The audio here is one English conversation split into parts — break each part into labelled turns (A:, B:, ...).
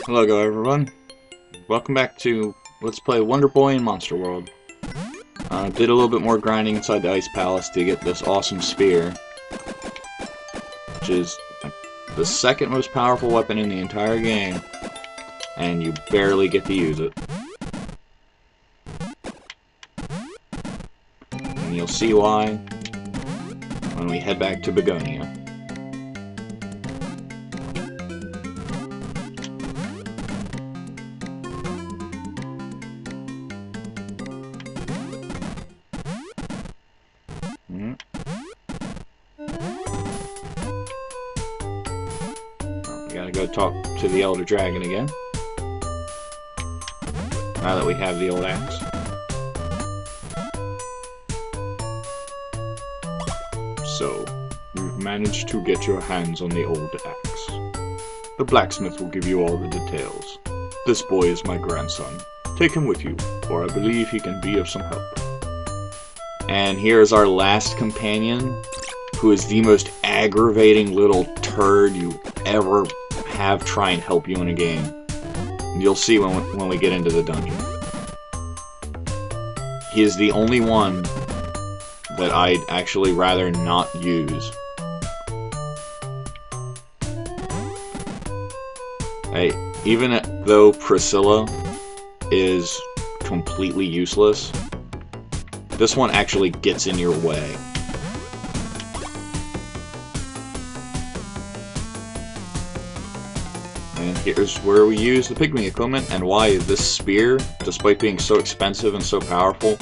A: Hello everyone. Welcome back to Let's Play Wonderboy in Monster World. Did a little bit more grinding inside the Ice Palace to get this awesome spear, which is the second most powerful weapon in the entire game, and you barely get to use it. And you'll see why when we head back to Begonia. Gotta go talk to the Elder Dragon again. Now that we have the old axe. So, you've managed to get your hands on the old axe. The blacksmith will give you all the details. This boy is my grandson. Take him with you, for I believe he can be of some help. And here's our last companion, who is the most aggravating little turd you ever have try and help you in a game. You'll see when we get into the dungeon. He is the only one that I'd actually rather not use. Even though Priscilla is completely useless, this one actually gets in your way. And here's where we use the pygmy equipment and why this spear, despite being so expensive and so powerful,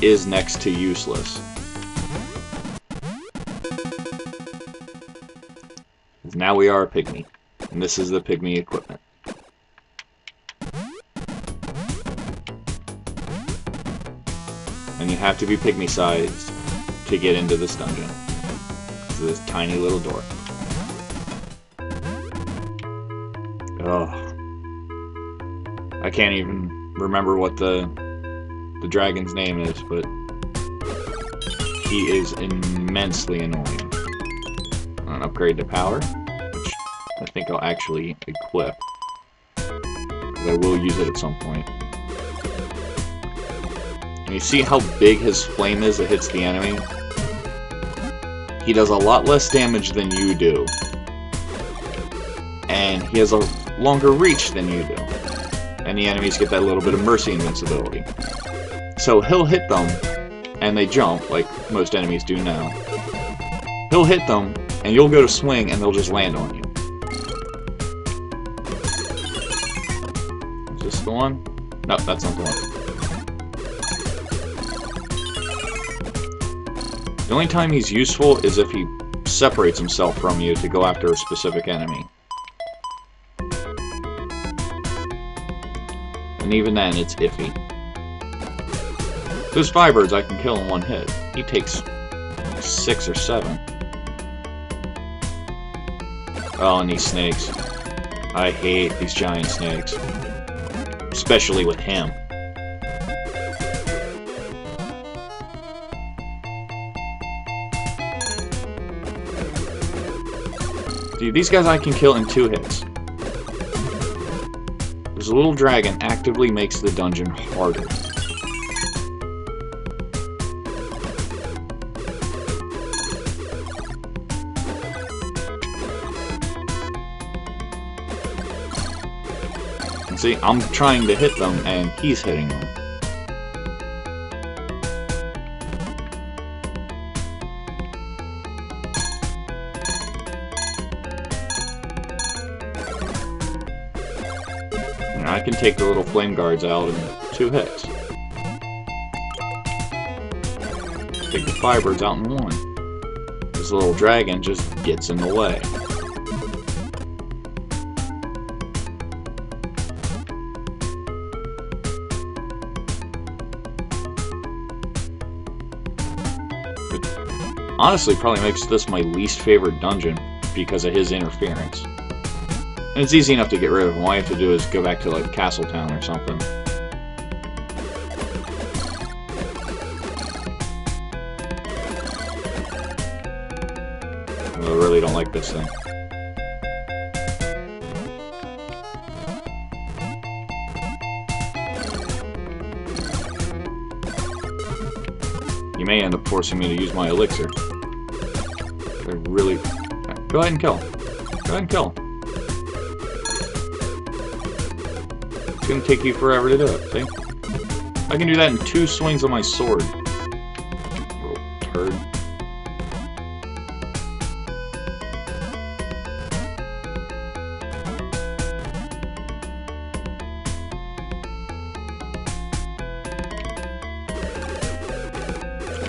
A: is next to useless. Now we are a pygmy, and this is the pygmy equipment. And you have to be pygmy sized to get into this dungeon. To this tiny little door. Ugh. I can't even remember what the dragon's name is, but he is immensely annoying. I'll upgrade to power, which I think I'll actually equip, because I will use it at some point. And you see how big his flame is that hits the enemy? He does a lot less damage than you do. And he has a longer reach than you do. And the enemies get that little bit of mercy invincibility. So he'll hit them, and they jump, like most enemies do now. He'll hit them, and you'll go to swing, and they'll just land on you. Is this the one? No, that's not the one. The only time he's useful is if he separates himself from you to go after a specific enemy. And even then, it's iffy. Those Firebirds I can kill in one hit. He takes 6 or 7. Oh, and these snakes. I hate these giant snakes. Especially with him. Dude, these guys I can kill in 2 hits. This little dragon actively makes the dungeon harder. And see, I'm trying to hit them, and he's hitting them. I can take the little flame guards out in 2 hits. Take the Firebirds out in 1. This little dragon just gets in the way. It honestly probably makes this my least favorite dungeon because of his interference. And it's easy enough to get rid of him. All you have to do is go back to, like, Castletown or something. I really don't like this thing. may end up forcing me to use my elixir. I really... Go ahead and kill. Go ahead and kill. It's gonna take you forever to do it, see? I can do that in 2 swings of my sword. Little turd.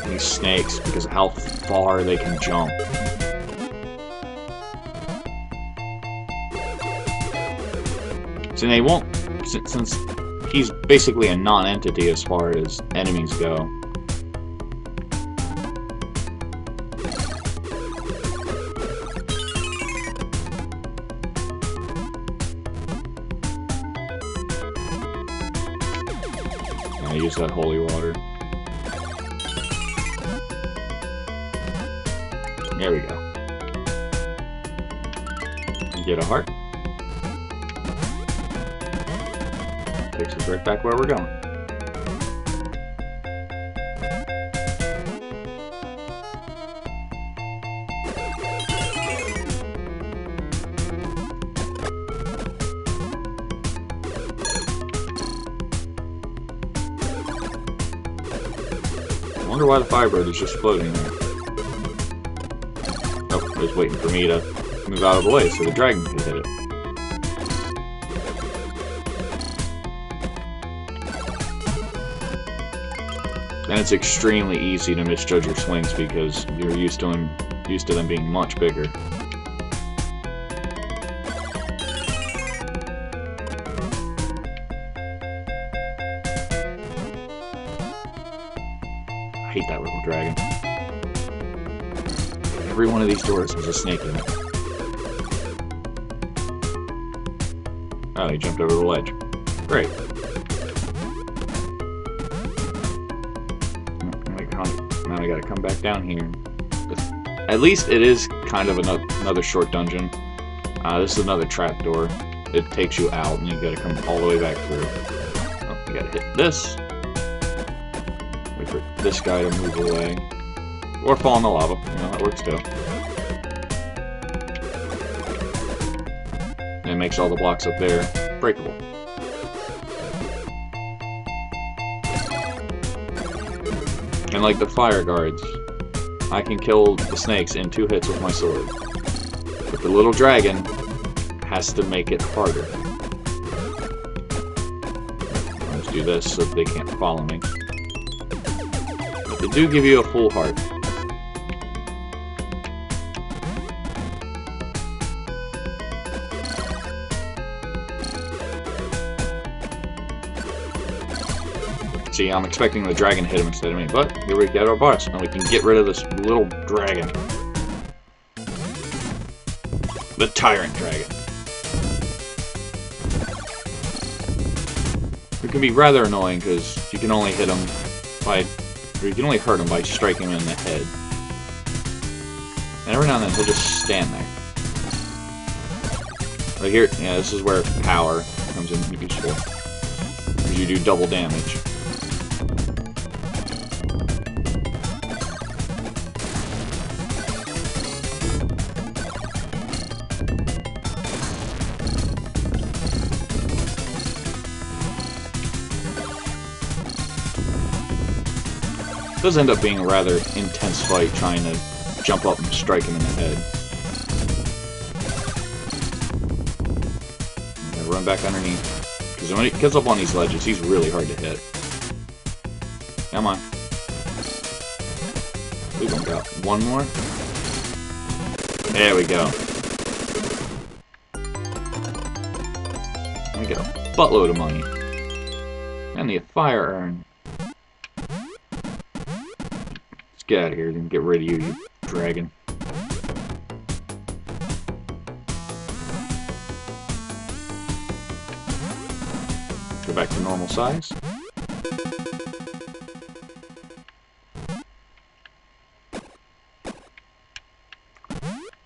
A: These snakes, because of how far they can jump. So they won't, since he's basically a non-entity as far as enemies go. I use that holy water. There we go. Get a heart. Takes us right back where we're going. I wonder why the Firebird is just floating there. Oh, I was waiting for me to move out of the way so the dragon could hit it. And it's extremely easy to misjudge your swings because you're used to them being much bigger. I hate that little dragon. Every one of these doors has a snake in it. Oh, he jumped over the ledge. Great. Now I gotta come back down here. At least it is kind of another short dungeon. This is another trap door. It takes you out and you gotta come all the way back through. Oh, you gotta hit this. Wait for this guy to move away. Or fall in the lava. You know, that works too. And it makes all the blocks up there breakable. And like the fire guards, I can kill the snakes in 2 hits with my sword. But the little dragon has to make it harder. I'll just do this so that they can't follow me. But they do give you a full heart. See, I'm expecting the dragon to hit him instead of me, but here we get our boss, and we can get rid of this little dragon. The tyrant dragon. It can be rather annoying because you can only hit him by, or you can only hurt him by striking him in the head. And every now and then he'll just stand there. Right here, yeah, this is where power comes in useful. Because you do double damage. It does end up being a rather intense fight trying to jump up and strike him in the head. I'm gonna run back underneath. Because when he gets up on these ledges, he's really hard to hit. Come on. We've only got one more. There we go. We get a buttload of money. And the fire urn. Get out of here and get rid of you, you dragon. Go back to normal size.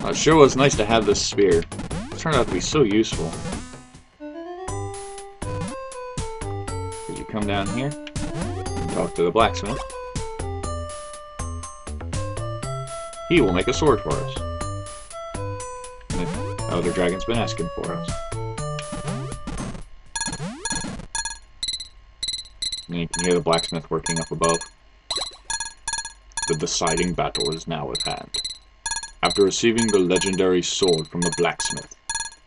A: It sure was nice to have this spear. It turned out to be so useful. You come down here and talk to the blacksmith. he will make a sword for us. The other dragon's been asking for us. And you can hear the blacksmith working up above. The deciding battle is now at hand. After receiving the legendary sword from the blacksmith,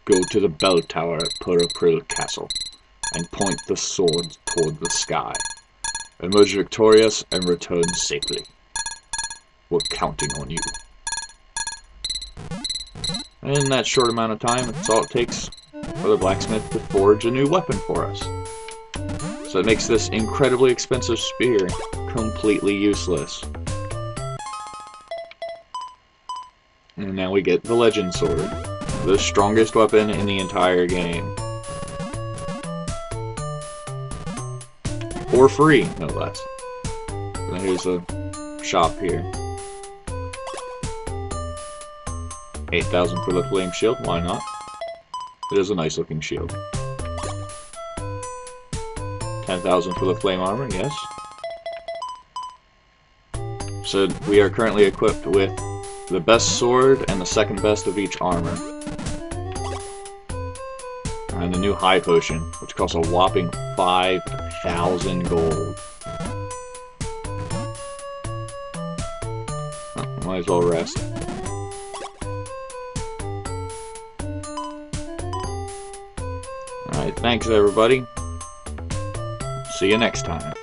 A: go to the bell tower at Purapril Castle and point the sword toward the sky. Emerge victorious and return safely. We're counting on you. And in that short amount of time, it's all it takes for the blacksmith to forge a new weapon for us. So it makes this incredibly expensive spear completely useless. And now we get the Legend Sword, the strongest weapon in the entire game. For free, no less. And here's a shop here. 8,000 for the flame shield, why not? It is a nice looking shield. 10,000 for the flame armor, yes. So we are currently equipped with the best sword and the second best of each armor. And the new high potion, which costs a whopping 5,000 gold. Oh, might as well rest. Alright, thanks everybody. See you next time.